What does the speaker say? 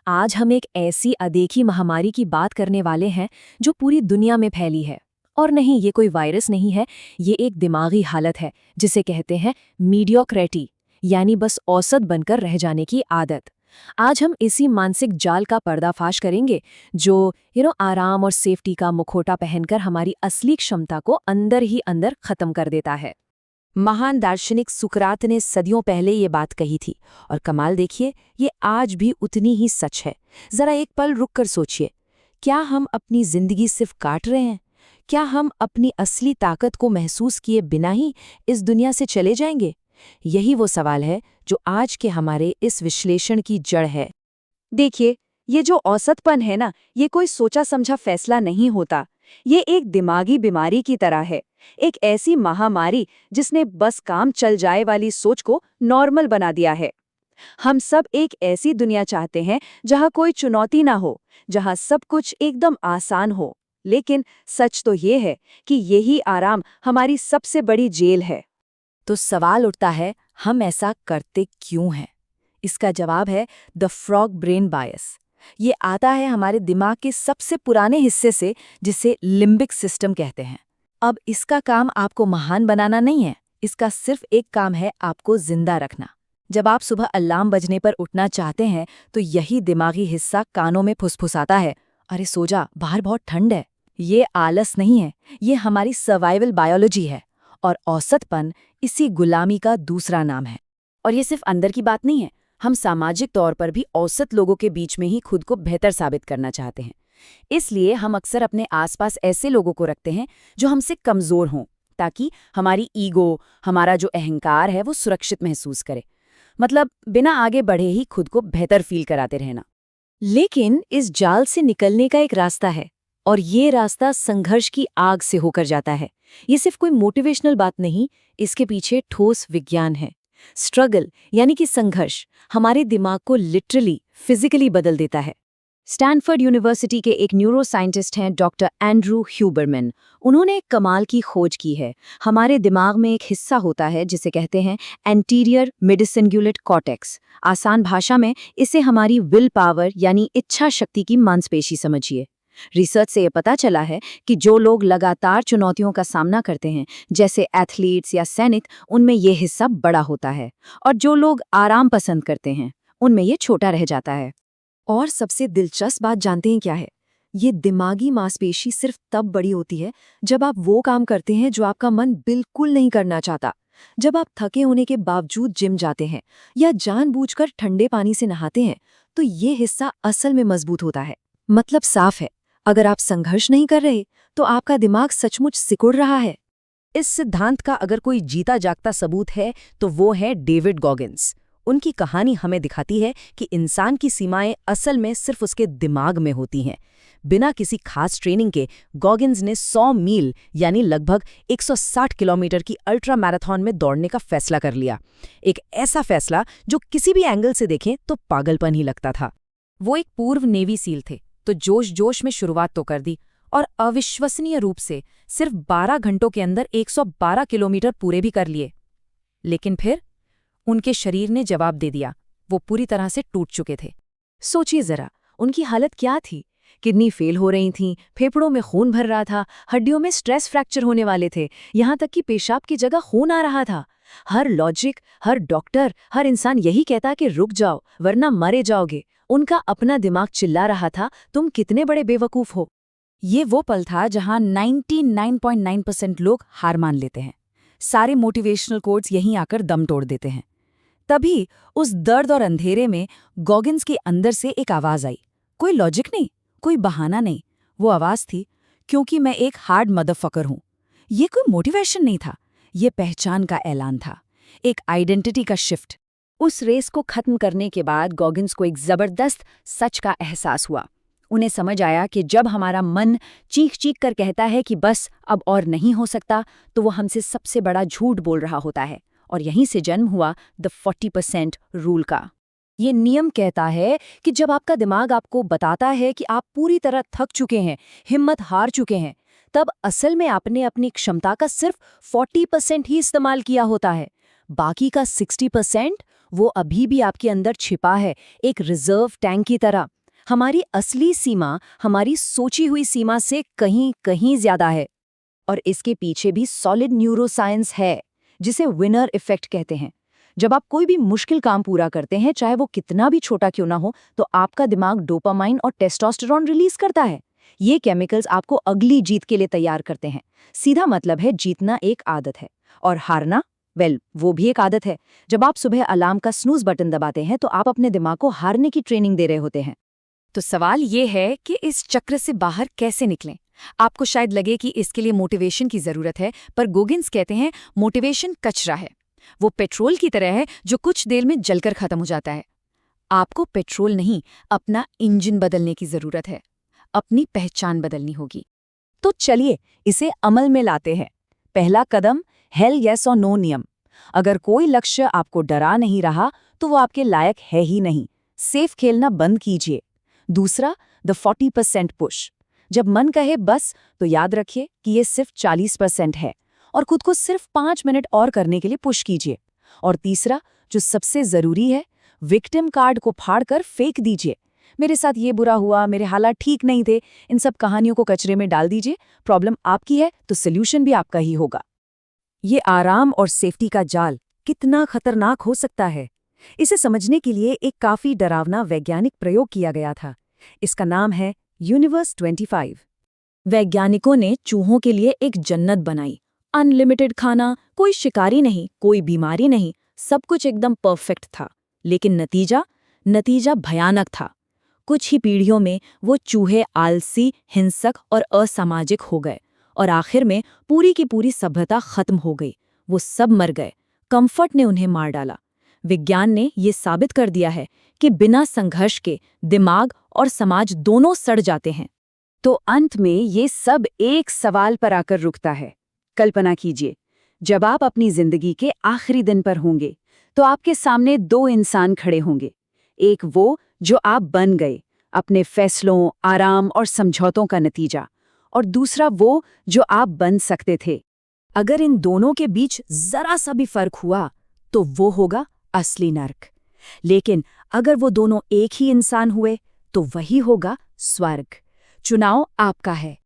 आज हम एक ऐसी अदेखी महामारी की बात करने वाले हैं जो पूरी दुनिया में फैली है। और नहीं, ये कोई वायरस नहीं है, ये एक दिमागी हालत है जिसे कहते हैं मीडियोक्रेटी, यानी बस औसत बनकर रह जाने की आदत। आज हम इसी मानसिक जाल का पर्दाफाश करेंगे जो आराम और सेफ्टी का मुखौटा पहनकर हमारी असली क्षमता को अंदर ही अंदर खत्म कर देता है। महान दार्शनिक सुकरात ने सदियों पहले ये बात कही थी और कमाल देखिए, ये आज भी उतनी ही सच है। जरा एक पल रुककर सोचिए, क्या हम अपनी जिंदगी सिर्फ काट रहे हैं? क्या हम अपनी असली ताकत को महसूस किए बिना ही इस दुनिया से चले जाएंगे? यही वो सवाल है जो आज के हमारे इस विश्लेषण की जड़ है। देखिए, ये जो औसतपन है ना, ये कोई सोचा समझा फैसला नहीं होता। ये एक दिमागी बीमारी की तरह है, एक ऐसी महामारी जिसने बस काम चल जाए वाली सोच को नॉर्मल बना दिया है। हम सब एक ऐसी दुनिया चाहते हैं जहां कोई चुनौती ना हो, जहां सब कुछ एकदम आसान हो। लेकिन सच तो ये है कि यही आराम हमारी सबसे बड़ी जेल है। तो सवाल उठता है, हम ऐसा करते क्यों हैं? इसका जवाब है द फ्रॉग ब्रेन बायस। ये आता है हमारे दिमाग के सबसे पुराने हिस्से से, जिसे लिम्बिक सिस्टम कहते हैं। अब इसका काम आपको महान बनाना नहीं है, इसका सिर्फ एक काम है, आपको जिंदा रखना। जब आप सुबह अलार्म बजने पर उठना चाहते हैं तो यही दिमागी हिस्सा कानों में फुसफुसाता है, अरे सो जा, बाहर बहुत ठंड है। ये आलस नहीं है, ये हमारी सर्वाइवल बायोलॉजी है। और औसतपन इसी गुलामी का दूसरा नाम है। और ये सिर्फ अंदर की बात नहीं है, हम सामाजिक तौर पर भी औसत लोगों के बीच में ही खुद को बेहतर साबित करना चाहते हैं। इसलिए हम अक्सर अपने आसपास ऐसे लोगों को रखते हैं जो हमसे कमज़ोर हों, ताकि हमारी ईगो, हमारा जो अहंकार है, वो सुरक्षित महसूस करे। मतलब बिना आगे बढ़े ही खुद को बेहतर फील कराते रहना। लेकिन इस जाल से निकलने का एक रास्ता है, और ये रास्ता संघर्ष की आग से होकर जाता है। ये सिर्फ कोई मोटिवेशनल बात नहीं, इसके पीछे ठोस विज्ञान है। स्ट्रगल यानी कि संघर्ष हमारे दिमाग को लिटरली, फिजिकली बदल देता है। स्टैनफोर्ड यूनिवर्सिटी के एक न्यूरोसाइंटिस्ट हैं डॉक्टर एंड्रू ह्यूबरमैन। उन्होंने एक कमाल की खोज की है। हमारे दिमाग में एक हिस्सा होता है जिसे कहते हैं एंटीरियर मिडसिंगुलेट कॉर्टेक्स। आसान भाषा में इसे हमारी विल पावर यानी इच्छा शक्ति की मांसपेशी समझिए। रिसर्च से ये पता चला है कि जो लोग लगातार चुनौतियों का सामना करते हैं, जैसे एथलीट्स या सैनिक, उनमें ये हिस्सा बड़ा होता है, और जो लोग आराम पसंद करते हैं उनमें ये छोटा रह जाता है। और सबसे दिलचस्प बात जानते हैं क्या है? ये दिमागी मांसपेशी सिर्फ तब बड़ी होती है जब आप वो काम करते हैं जो आपका मन बिल्कुल नहीं करना चाहता। जब आप थके होने के बावजूद जिम जाते हैं या जानबूझकर ठंडे पानी से नहाते हैं, तो ये हिस्सा असल में मजबूत होता है। मतलब साफ है, अगर आप संघर्ष नहीं कर रहे तो आपका दिमाग सचमुच सिकुड़ रहा है। इस सिद्धांत का अगर कोई जीता जागता सबूत है तो वो है डेविड गॉगिन्स। उनकी कहानी हमें दिखाती है कि इंसान की सीमाएं असल में सिर्फ उसके दिमाग में होती हैं। बिना किसी खास ट्रेनिंग के गॉगिन्स ने 100 मील यानी लगभग 160 किलोमीटर की अल्ट्रा मैराथन में दौड़ने का फैसला कर लिया। एक ऐसा फैसला जो किसी भी एंगल से देखें तो पागलपन ही लगता था। वो एक पूर्व नेवी सील थे, तो जोश जोश में शुरुआत तो कर दी और अविश्वसनीय रूप से सिर्फ 12 घंटों के अंदर 112 किलोमीटर पूरे भी कर लिए। लेकिन फिर उनके शरीर ने जवाब दे दिया, वो पूरी तरह से टूट चुके थे। सोचिए जरा, उनकी हालत क्या थी? किडनी फेल हो रही थीं, फेफड़ों में खून भर रहा था, हड्डियों में स्ट्रेस फ्रैक्चर होने वाले थे, यहाँ तक कि पेशाब की जगह खून आ रहा था। हर लॉजिक, हर डॉक्टर, हर इंसान यही कहता कि रुक जाओ वरना मरे जाओगे। उनका अपना दिमाग चिल्ला रहा था, तुम कितने बड़े बेवकूफ हो। ये वो पल था जहां 99.9% लोग हार मान लेते हैं। सारे मोटिवेशनल कोट्स यहीं आकर दम तोड़ देते हैं। तभी उस दर्द और अंधेरे में गॉगिन्स के अंदर से एक आवाज आई। कोई लॉजिक नहीं, कोई बहाना नहीं, वो आवाज थी, क्योंकि मैं एक हार्ड मदरफकर हूं। ये कोई मोटिवेशन नहीं था, ये पहचान का ऐलान था, एक आइडेंटिटी का शिफ्ट। उस रेस को खत्म करने के बाद गॉगिन्स को एक जबरदस्त सच का एहसास हुआ। उन्हें समझ आया कि जब हमारा मन चीख चीख कर कहता है कि बस अब और नहीं हो सकता, तो वो हमसे सबसे बड़ा झूठ बोल रहा होता है। और यहीं से जन्म हुआ द 40% रूल का। ये नियम कहता है कि जब आपका दिमाग आपको बताता है कि आप पूरी तरह थक चुके हैं, हिम्मत हार चुके हैं, तब असल में आपने अपनी क्षमता का सिर्फ 40% ही इस्तेमाल किया होता है। बाकी का 60% वो अभी भी आपके अंदर छिपा है, एक रिजर्व टैंक की तरह। हमारी असली सीमा हमारी सोची हुई सीमा से कहीं कहीं ज्यादा है। और इसके पीछे भी सॉलिड न्यूरोसाइंस है, जिसे विनर इफेक्ट कहते हैं। जब आप कोई भी मुश्किल काम पूरा करते हैं, चाहे वो कितना भी छोटा क्यों ना हो, तो आपका दिमाग डोपामाइन और टेस्टोस्टेरोन रिलीज करता है। ये केमिकल्स आपको अगली जीत के लिए तैयार करते हैं। सीधा मतलब है, जीतना एक आदत है और हारना, वो भी एक आदत है। जब आप सुबह अलार्म का स्नूज बटन दबाते हैं, तो आप अपने दिमाग को हारने की ट्रेनिंग दे रहे होते हैं। तो सवाल ये है कि इस चक्र से बाहर कैसे निकलें। आपको शायद लगे कि इसके लिए मोटिवेशन की जरूरत है, पर गोगिन्स कहते हैं मोटिवेशन कचरा है। वो पेट्रोल की तरह है जो कुछ देर में जलकर खत्म हो जाता है। आपको पेट्रोल नहीं, अपना इंजन बदलने की जरूरत है। अपनी पहचान बदलनी होगी। तो चलिए इसे अमल में लाते हैं। पहला कदम, हेल येस और नो नियम। अगर कोई लक्ष्य आपको डरा नहीं रहा, तो वो आपके लायक है ही नहीं। सेफ खेलना बंद कीजिए। दूसरा, द 40% पुश। जब मन कहे बस, तो याद रखिए कि ये सिर्फ 40% है, और खुद को सिर्फ 5 मिनट और करने के लिए पुश कीजिए। और तीसरा, जो सबसे जरूरी है, विक्टिम कार्ड को फाड़कर फेंक दीजिए। मेरे साथ ये बुरा हुआ, मेरे हालात ठीक नहीं थे, इन सब कहानियों को कचरे में डाल दीजिए। प्रॉब्लम आपकी है तो सोल्यूशन भी आपका ही होगा। ये आराम और सेफ्टी का जाल कितना खतरनाक हो सकता है, इसे समझने के लिए एक काफी डरावना वैज्ञानिक प्रयोग किया गया था। इसका नाम है यूनिवर्स 25। वैज्ञानिकों ने चूहों के लिए एक जन्नत बनाई। अनलिमिटेड खाना, कोई शिकारी नहीं, कोई बीमारी नहीं, सब कुछ एकदम परफेक्ट था। लेकिन नतीजा भयानक था। कुछ ही पीढ़ियों में वो चूहे आलसी, हिंसक और असामाजिक हो गए, और आखिर में पूरी की पूरी सभ्यता खत्म हो गई। वो सब मर गए। कंफर्ट ने उन्हें मार डाला। विज्ञान ने ये साबित कर दिया है कि बिना संघर्ष के दिमाग और समाज दोनों सड़ जाते हैं। तो अंत में ये सब एक सवाल पर आकर रुकता है। कल्पना कीजिए, जब आप अपनी जिंदगी के आखिरी दिन पर होंगे, तो आपके सामने 2 इंसान खड़े होंगे। एक वो जो आप बन गए, अपने फैसलों, आराम और समझौतों का नतीजा, और दूसरा वो जो आप बन सकते थे। अगर इन दोनों के बीच जरा सा भी फर्क हुआ, तो वो होगा असली नर्क। लेकिन अगर वो दोनों एक ही इंसान हुए, तो वही होगा स्वर्ग। चुनाव आपका है।